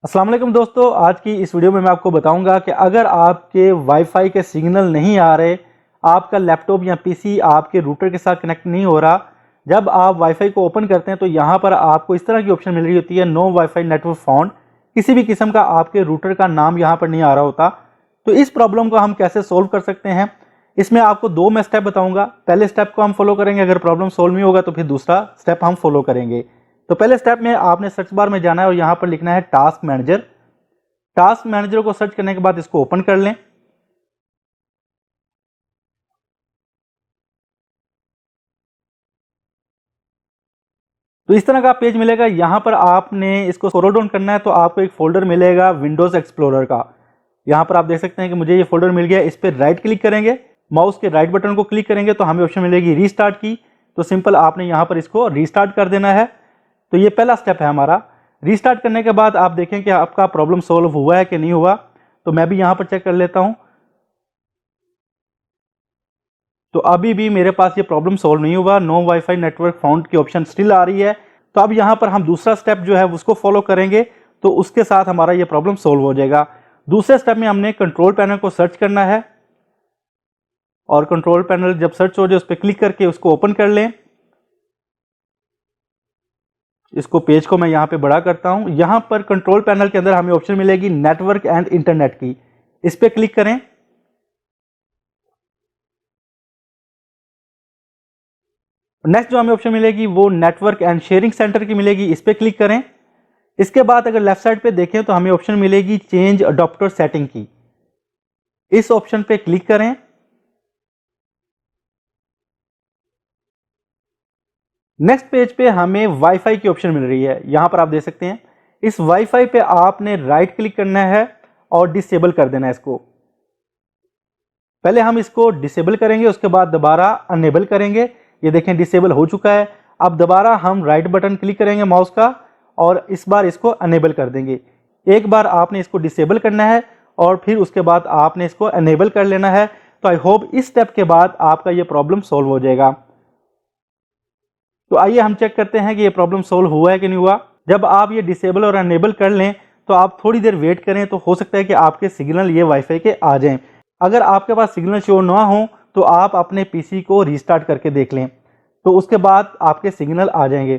अस्सलाम वालेकुम दोस्तों, आज की इस वीडियो में मैं आपको बताऊंगा कि अगर आपके वाईफाई के सिग्नल नहीं आ रहे, आपका लैपटॉप या पीसी आपके रूटर के साथ कनेक्ट नहीं हो रहा, जब आप वाईफाई को ओपन करते हैं तो यहाँ पर आपको इस तरह की ऑप्शन मिल रही होती है, नो वाईफाई नेटवर्क फाउंड। किसी भी किस्म का आपके रूटर का नाम यहाँ पर नहीं आ रहा होता। तो इस प्रॉब्लम को हम कैसे सोल्व कर सकते हैं, इसमें आपको दो मैं स्टेप बताऊंगा। पहले स्टेप को हम फॉलो करेंगे, अगर प्रॉब्लम सोल्व नहीं होगा तो फिर दूसरा स्टेप हम फॉलो करेंगे। तो पहले स्टेप में आपने सर्च बार में जाना है और यहां पर लिखना है टास्क मैनेजर। टास्क मैनेजर को सर्च करने के बाद इसको ओपन कर लें। तो इस तरह का पेज मिलेगा। यहां पर आपने इसको स्क्रॉल डाउन करना है तो आपको एक फोल्डर मिलेगा विंडोज एक्सप्लोरर का। यहां पर आप देख सकते हैं कि मुझे ये फोल्डर मिल गया। इस पर राइट क्लिक करेंगे, माउस के राइट बटन को क्लिक करेंगे तो हमें ऑप्शन मिलेगी रीस्टार्ट की। तो सिंपल आपने यहां पर इसको रीस्टार्ट कर देना है। तो ये पहला स्टेप है हमारा। रीस्टार्ट करने के बाद आप देखें कि आपका प्रॉब्लम सोल्व हुआ है कि नहीं हुआ। तो मैं भी यहां पर चेक कर लेता हूं। तो अभी भी मेरे पास ये प्रॉब्लम सोल्व नहीं हुआ, नो वाईफाई नेटवर्क फाउंड की ऑप्शन स्टिल आ रही है। तो अब यहां पर हम दूसरा स्टेप जो है उसको फॉलो करेंगे, तो उसके साथ हमारा ये प्रॉब्लम सोल्व हो जाएगा। दूसरे स्टेप में हमने कंट्रोल पैनल को सर्च करना है और कंट्रोल पैनल जब सर्च हो जाए उस पर क्लिक करके उसको ओपन कर लें। इसको पेज को मैं यहां पे बड़ा करता हूं। यहां पर कंट्रोल पैनल के अंदर हमें ऑप्शन मिलेगी नेटवर्क एंड इंटरनेट की। इस पे क्लिक करें। नेक्स्ट जो हमें ऑप्शन मिलेगी वो नेटवर्क एंड शेयरिंग सेंटर की मिलेगी। इस पे क्लिक करें। इसके बाद अगर लेफ्ट साइड पे देखें तो हमें ऑप्शन मिलेगी चेंज अडॉप्टर सेटिंग की। इस ऑप्शन पे क्लिक करें। नेक्स्ट पेज पे हमें वाईफाई की ऑप्शन मिल रही है। यहां पर आप देख सकते हैं इस वाईफाई पे आपने राइट क्लिक करना है और डिसेबल कर देना है इसको। पहले हम इसको डिसेबल करेंगे, उसके बाद दोबारा अनेबल करेंगे। ये देखें डिसेबल हो चुका है। अब दोबारा हम राइट बटन क्लिक करेंगे माउस का और इस बार इसको अनेबल कर देंगे। एक बार आपने इसको डिसेबल करना है और फिर उसके बाद आपने इसको अनेबल कर लेना है। तो आई होप इस स्टेप के बाद आपका ये प्रॉब्लम सोल्व हो जाएगा। तो आइए हम चेक करते हैं कि ये प्रॉब्लम सोल्व हुआ है कि नहीं हुआ। जब आप ये डिसेबल और अनेबल कर लें तो आप थोड़ी देर वेट करें, तो हो सकता है कि आपके सिग्नल ये वाईफाई के आ जाएं। अगर आपके पास सिग्नल शो ना हो तो आप अपने पीसी को रीस्टार्ट करके देख लें, तो उसके बाद आपके सिग्नल आ जाएंगे।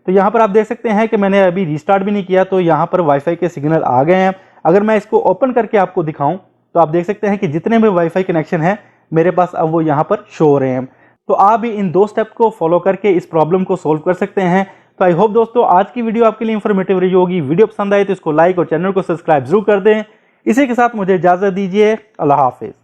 तो यहाँ पर आप देख सकते हैं कि मैंने अभी रीस्टार्ट भी नहीं किया, तो यहाँ पर वाईफाई के सिग्नल आ गए हैं। अगर मैं इसको ओपन करके आपको दिखाऊं तो आप देख सकते हैं कि जितने भी वाईफाई कनेक्शन है मेरे पास अब वो यहाँ पर शो हो रहे हैं। तो आप भी इन दो स्टेप को फॉलो करके इस प्रॉब्लम को सोल्व कर सकते हैं। तो आई होप दोस्तों आज की वीडियो आपके लिए इंफॉर्मेटिव रही होगी। वीडियो पसंद आए तो इसको लाइक और चैनल को सब्सक्राइब जरूर कर दें। इसी के साथ मुझे इजाजत दीजिए। अल्लाह हाफिज।